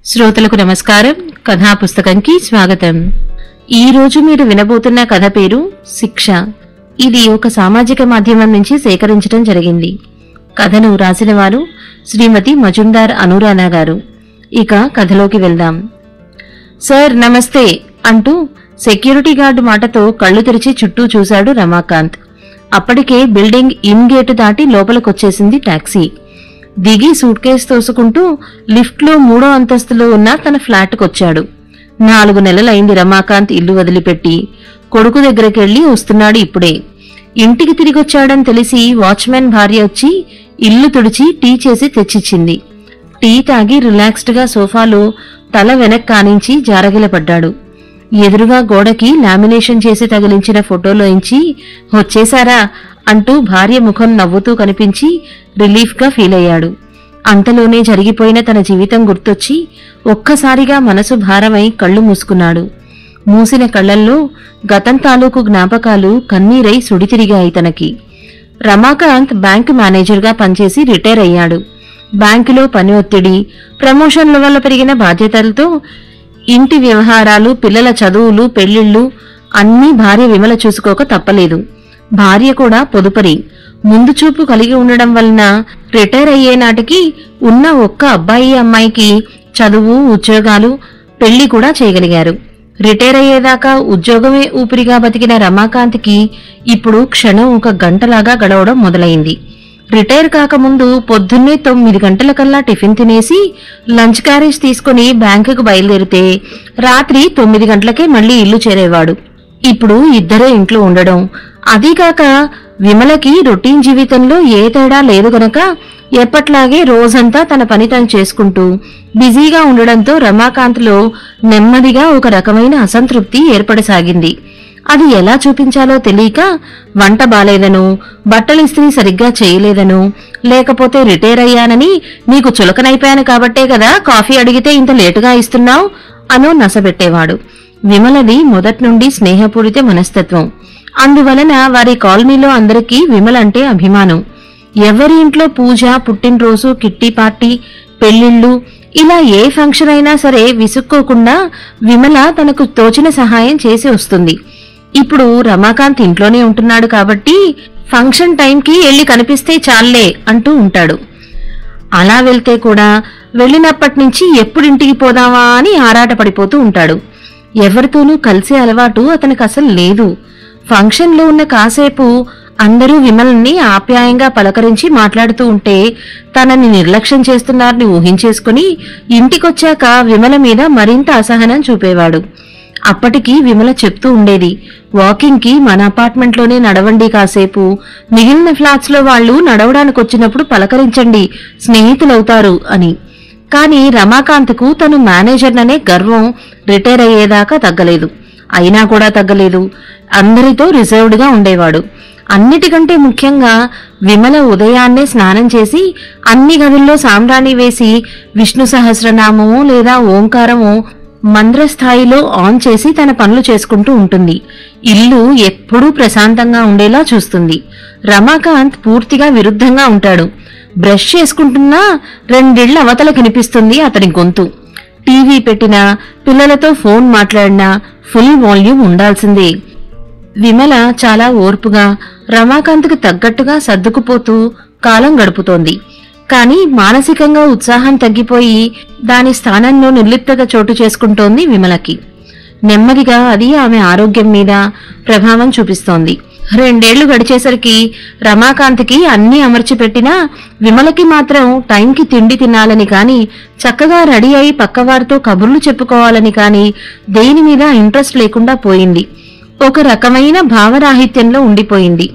శ్రోతలకు నమస్కారం. కథా పుస్తకంకి స్వాగతం. ఈ రోజు మీరు వినబోతున్న కథ పేరు శిక్ష. ఇది ఒక సామాజిక మాధ్యమం నుంచి సేకరించడం జరిగింది. కథను రాసిన వారు శ్రీమతి మజుందార్ అనురాధ గారు. ఇక కథలోకి వెళ్దాం. సార్ నమస్తే అంటూ సెక్యూరిటీ గార్డు మాటతో కళ్ళు తెరిచి చుట్టూ చూశాడు రమాకాంత్. అప్పటికే బిల్డింగ్ ఇన్ గేటు దాటి లోపలికొచ్చేసింది టాక్సీ. దిగి సూట్ కేసు తోసుకుంటూ లిఫ్ట్లో 3వ అంతస్తులో ఉన్న తన ఫ్లాట్కొచ్చాడు. 4 నెలలైంది రమాకాంత్ ఇల్లు వదిలిపెట్టి. కొడుకు దగ్గరికెళ్లి వస్తున్నాడు ఇప్పుడే. ఇంటికి తిరిగొచ్చాడని తెలిసి వాచ్మెన్ భార్య వచ్చి ఇల్లు తుడిచి టీ చేసి తెచ్చిచ్చింది. టీ తాగి రిలాక్స్డ్గా సోఫాలో తల వెనక్కానించి జారగిలపడ్డాడు. ఎదురుగా గోడకి లామినేషన్ చేసి తగిలించిన ఫోటోలోంచి వచ్చేశారా అంటూ భార్య ముఖం నవ్వుతూ కనిపించి రిలీఫ్గా ఫీలయ్యాడు. అంతలోనే జరిగిపోయిన తన జీవితం గుర్తొచ్చి ఒక్కసారిగా మనసు భారమై కళ్ళు మూసుకున్నాడు. మూసిన కళ్లల్లో గతం తాలూకు జ్ఞాపకాలు కన్నీరై సుడితిరిగాయి తనకి. రమాకాంత్ బ్యాంకు మేనేజర్గా పనిచేసి రిటైర్ అయ్యాడు. బ్యాంకులో పని ఒత్తిడి, ప్రమోషన్ల వల్ల పెరిగిన బాధ్యతలతో ఇంటి వ్యవహారాలు, పిల్లల చదువులు, పెళ్లిళ్లు అన్నీ భార్య విమల చూసుకోక తప్పలేదు. భార్య కూడా పొదుపరి, ముందు చూపు కలిగి ఉండడం వలన రిటైర్ అయ్యే నాటికి ఉన్న ఒక్క అబ్బాయి అమ్మాయికి చదువు, ఉద్యోగాలు, పెళ్లి కూడా చేయగలిగారు. రిటైర్ అయ్యేదాకా ఉద్యోగమే ఊపిరిగా బతికిన రమాకాంత్కి ఇప్పుడు క్షణం ఒక గంటలాగా గడవడం మొదలైంది. రిటైర్ కాకముందు పొద్దున్నే 9 గంటలకల్లా టిఫిన్ తినేసి లంచ్ క్యారేజ్ తీసుకుని బ్యాంకుకు బయలుదేరితే రాత్రి 9 గంటలకే మళ్లీ ఇల్లు చేరేవాడు. ఇప్పుడు ఇద్దరే ఇంట్లో ఉండడం, అదీకాక విమలకి రొటీన్ జీవితంలో ఏ తేడా లేదు గనక ఎప్పట్లాగే రోజంతా తన పని తను చేసుకుంటూ బిజీగా ఉండడంతో రమాకాంత్లో నెమ్మదిగా ఒక రకమైన అసంతృప్తి ఏర్పడసాగింది. అది ఎలా చూపించాలో తెలియక వంట బాలేదనో, బట్టలు ఇస్త్రీ సరిగ్గా చేయలేదనో, లేకపోతే రిటైర్ అయ్యానని నీకు చులకనైపోయాను కాబట్టే కదా కాఫీ అడిగితే ఇంత లేటుగా ఇస్తున్నావు అనో నసబెట్టేవాడు. విమలది మొదట్నుండి స్నేహపూరిత మనస్తత్వం. అందువలన వారి కాలనీలో అందరికీ విమలంటే అభిమానం. ఎవరి ఇంట్లో పూజ, పుట్టినరోజు, కిట్టి పార్టీ, పెళ్లిళ్లు ఇలా ఏ ఫంక్షన్ అయినా సరే విసుక్కోకుండా విమల తనకు తోచిన సహాయం చేసి వస్తుంది. ఇప్పుడు రమాకాంత్ ఇంట్లోనే ఉంటున్నాడు కాబట్టి ఫంక్షన్ టైంకి వెళ్లి కనిపిస్తే చాలే అంటూ ఉంటాడు. అలా వెళ్తే కూడా వెళ్లినప్పటినుంచి ఎప్పుడింటికి పోదామా అని ఆరాటపడిపోతూ ఉంటాడు. ఎవరితోనూ కలిసే అలవాటు అతనికి అసలు లేదు. ఫంక్షన్లో ఉన్న కాసేపు అందరూ విమల్ని ఆప్యాయంగా పలకరించి మాట్లాడుతూ ఉంటే తనని నిర్లక్ష్యం చేస్తున్నారని ఊహించేసుకుని ఇంటికొచ్చాక విమల మీద మరింత అసహనం చూపేవాడు. అప్పటికి విమల చెప్తూ ఉండేది, వాకింగ్కి మన అపార్ట్మెంట్లోనే నడవండి, కాసేపు మిగిలిన ఫ్లాట్స్లో వాళ్ళు నడవడానికొచ్చినప్పుడు పలకరించండి, స్నేహితులవుతారు అని. కాని రమాకాంత్కు తను మేనేజర్ననే గర్వం రిటైర్ అయ్యేదాకా తగ్గలేదు. అయినా కూడా తగ్గలేదు. అందరితో రిజర్వ్డ్గా ఉండేవాడు. అన్నిటికంటే ముఖ్యంగా విమల ఉదయాన్నే స్నానం చేసి అన్ని గదుల్లో సాంబ్రాణి వేసి విష్ణు సహస్రనామమో లేదా ఓంకారమో మంద్రస్థాయిలో ఆన్ చేసి తన పనులు చేసుకుంటూ ఉంటుంది. ఇల్లు ఎప్పుడూ ప్రశాంతంగా ఉండేలా చూస్తుంది. రమాకాంత్ పూర్తిగా విరుద్ధంగా ఉంటాడు. బ్రష్ చేసుకుంటున్నా 2 ఇళ్ల అవతల కనిపిస్తుంది అతని గొంతు. టీవీ పెట్టినా, పిల్లలతో ఫోన్ మాట్లాడినా ఫుల్ వాల్యూమ్ ఉండాల్సిందే. విమల చాలా ఓర్పుగా రమాకాంత్కు తగ్గట్టుగా సర్దుకుపోతూ కాలం గడుపుతోంది. కాని మానసికంగా ఉత్సాహం తగ్గిపోయి దాని స్థానంలో నిర్లిప్తగా చోటు చేసుకుంటోంది విమలకి. నెమ్మదిగా అది ఆమె ఆరోగ్యం మీద ప్రభావం చూపిస్తోంది. 2 ఏళ్లు గడిచేసరికి రమాకాంత్కి అన్నీ అమర్చిపెట్టినా విమలకి మాత్రం టైంకి తిండి తినాలని కాని, చక్కగా రెడీ అయి పక్కవారితో కబుర్లు చెప్పుకోవాలని కాని దేని మీద ఇంట్రెస్ట్ లేకుండా పోయింది. ఒక రకమైన భావరాహిత్యంలో ఉండిపోయింది.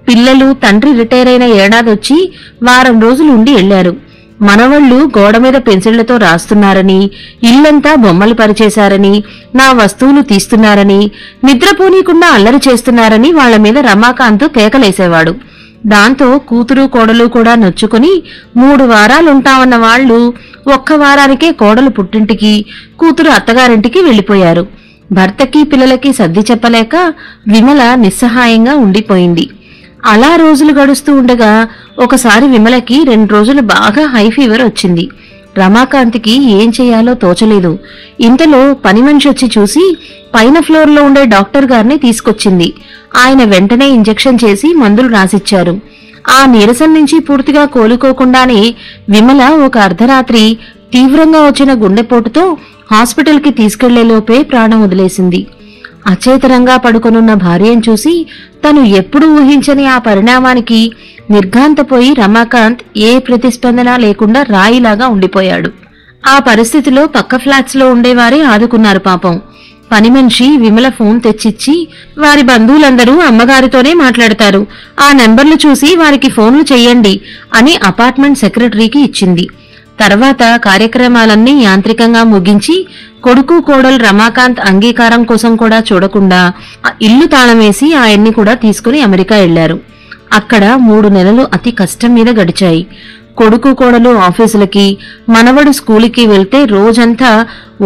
పిల్లలు తండ్రి రిటైర్ అయిన ఏడాదొచ్చి వారం రోజులు ఉండి వెళ్లారు. మనవళ్లు గోడ మీద పెన్సిళ్లతో రాస్తున్నారని, ఇల్లంతా బొమ్మలు పరిచేశారని, నా వస్తువులు తీస్తున్నారని, నిద్రపోనీకుండా అల్లరి చేస్తున్నారని వాళ్ల మీద రమాకాంత్ కేకలేసేవాడు. దాంతో కూతురు కోడలు కూడా నొచ్చుకుని 3 వారాలుంటామన్న వాళ్లు 1 వారానికే కోడలు పుట్టింటికి, కూతురు అత్తగారింటికి వెళ్లిపోయారు. భర్తకి పిల్లలకి సర్ది చెప్పలేక విమల నిస్సహాయంగా ఉండిపోయింది. అలా రోజులు గడుస్తూ ఉండగా ఒకసారి విమలకి 2 రోజులు బాగా హై ఫీవర్ వచ్చింది. రమాకాంత్కి ఏం చేయాలో తోచలేదు. ఇంతలో పని మనిషి వచ్చి చూసి పైన ఫ్లోర్లో ఉండే డాక్టర్ గారిని తీసుకొచ్చింది. ఆయన వెంటనే ఇంజెక్షన్ చేసి మందులు రాసిచ్చారు. ఆ నీరసం నుంచి పూర్తిగా కోలుకోకుండానే విమల ఒక అర్ధరాత్రి తీవ్రంగా వచ్చిన గుండెపోటుతో హాస్పిటల్కి తీసుకెళ్లేలోపే ప్రాణం వదిలేసింది. అచేతనంగా పడుకొనున్న భార్యను చూసి తను ఎప్పుడూ ఊహించని ఆ పరిణామానికి నిర్ఘాంతపోయి రమాకాంత్ ఏ ప్రతిస్పందన లేకుండా రాయిలాగా ఉండిపోయాడు. ఆ పరిస్థితిలో పక్క ఫ్లాట్స్ లో ఉండేవారే ఆదుకున్నారు పాపం. పని మనిషి విమల ఫోన్ తెచ్చిచ్చి వారి బంధువులందరూ అమ్మగారితోనే మాట్లాడతారు, ఆ నెంబర్లు చూసి వారికి ఫోన్లు చెయ్యండి అని అపార్ట్మెంట్ సెక్రటరీకి ఇచ్చింది. తర్వాత కార్యక్రమాలన్నీ యాంత్రికంగా ముగించి కొడుకు కోడలు రమాకాంత్ అంగీకారం కోసం కూడా చూడకుండా ఇల్లు తాళమేసి ఆయన్ని కూడా తీసుకుని అమెరికా వెళ్లారు. అక్కడ 3 నెలలు అతి కష్టం మీద గడిచాయి. కొడుకు కోడలు ఆఫీసులకి, మనవడు స్కూలుకి వెళ్తే రోజంతా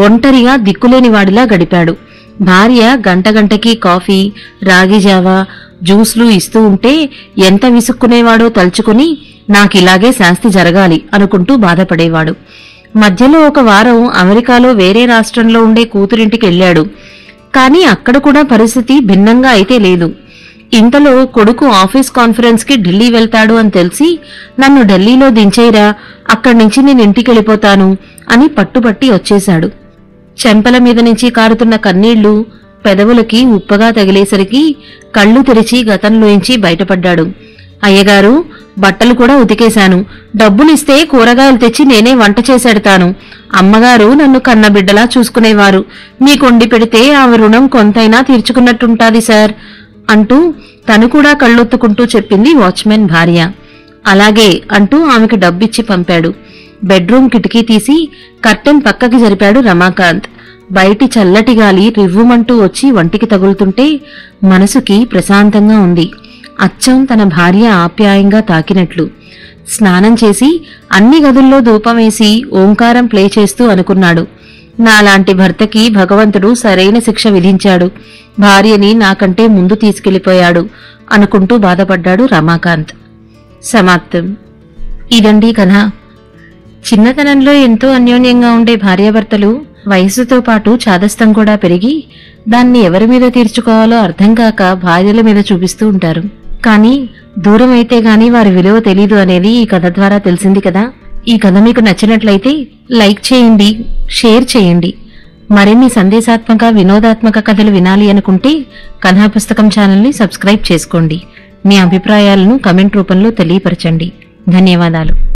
ఒంటరిగా దిక్కులేని వాడిలా గడిపాడు. భార్య గంటకి కాఫీ, రాగి జావా, జ్యూస్లు ఇస్తూ ఉంటే ఎంత విసుక్కునేవాడో తలుచుకుని నాకిలాగే శాస్తి జరగాలి అనుకుంటూ బాధపడేవాడు. మధ్యలో ఒక వారం అమెరికాలో వేరే రాష్ట్రంలో ఉండే కూతురింటికి వెళ్లాడు. కాని అక్కడ కూడా పరిస్థితి భిన్నంగా అయితే లేదు. ఇంతలో కొడుకు ఆఫీస్ కాన్ఫరెన్స్ కి ఢిల్లీ వెళ్తాడు అని తెలిసి నన్ను ఢిల్లీలో దించేయరా, అక్కడి నుంచి నేను ఇంటికెళ్ళిపోతాను అని పట్టుబట్టి వచ్చేశాడు. చెంపల మీద నుంచి కారుతున్న కన్నీళ్లు పెదవులకి ఉప్పగా తగిలేసరికి కళ్ళు తెరిచి గతంలోంచి బయటపడ్డాడు. అయ్యగారు, బట్టలు కూడా ఉతికేశాను, డబ్బులిస్తే కూరగాయలు తెచ్చి నేనే వంట చేసెడతాను. అమ్మగారు నన్ను కన్నబిడ్డలా చూసుకునేవారు, మీకొండి పెడితే ఆమె రుణం కొంతైనా తీర్చుకున్నట్టుంటాది సార్ అంటూ తను కూడా కళ్ళొత్తుకుంటూ చెప్పింది వాచ్మెన్ భార్య. అలాగే అంటూ ఆమెకు డబ్బిచ్చి పంపాడు. బెడ్రూమ్ కిటికీ తీసి కర్టెన్ పక్కకి జరిపాడు రమాకాంత్. బయటి చల్లటి గాలి రివ్వుమంటూ వచ్చి వంటికి తగులుతుంటే మనసుకి ప్రశాంతంగా ఉంది. అచ్చం తన భార్య ఆప్యాయంగా తాకినట్లు. స్నానం చేసి అన్ని గదుల్లో ధూపమేసి ఓంకారం ప్లే చేస్తూ అనుకున్నాడు, నాలాంటి భర్తకి భగవంతుడు సరైన శిక్ష విధించాడు, భార్యని నాకంటే ముందు తీసుకెళ్లిపోయాడు అనుకుంటూ బాధపడ్డాడు రమాకాంత్. సమాప్తం. ఇదండి కథ. చిన్నతనంలో ఎంతో అన్యోన్యంగా ఉండే భార్యాభర్తలు వయస్సుతో పాటు చాదస్తం కూడా పెరిగి దాన్ని ఎవరి మీద తీర్చుకోవాలో అర్థం కాక భార్యల మీద చూపిస్తూ ఉంటారు. కానీ దూరం అయితే గాని వారి విలువ తెలీదు అనేది ఈ కథ ద్వారా తెలిసింది కదా. ఈ కథ మీకు నచ్చినట్లయితే లైక్ చేయండి, షేర్ చేయండి. మరిన్ని సందేశాత్మక వినోదాత్మక కథలు వినాలి అనుకుంటే కథాపుస్తకం ఛానల్ని సబ్స్క్రైబ్ చేసుకోండి. మీ అభిప్రాయాలను కమెంట్ రూపంలో తెలియపరచండి. ధన్యవాదాలు.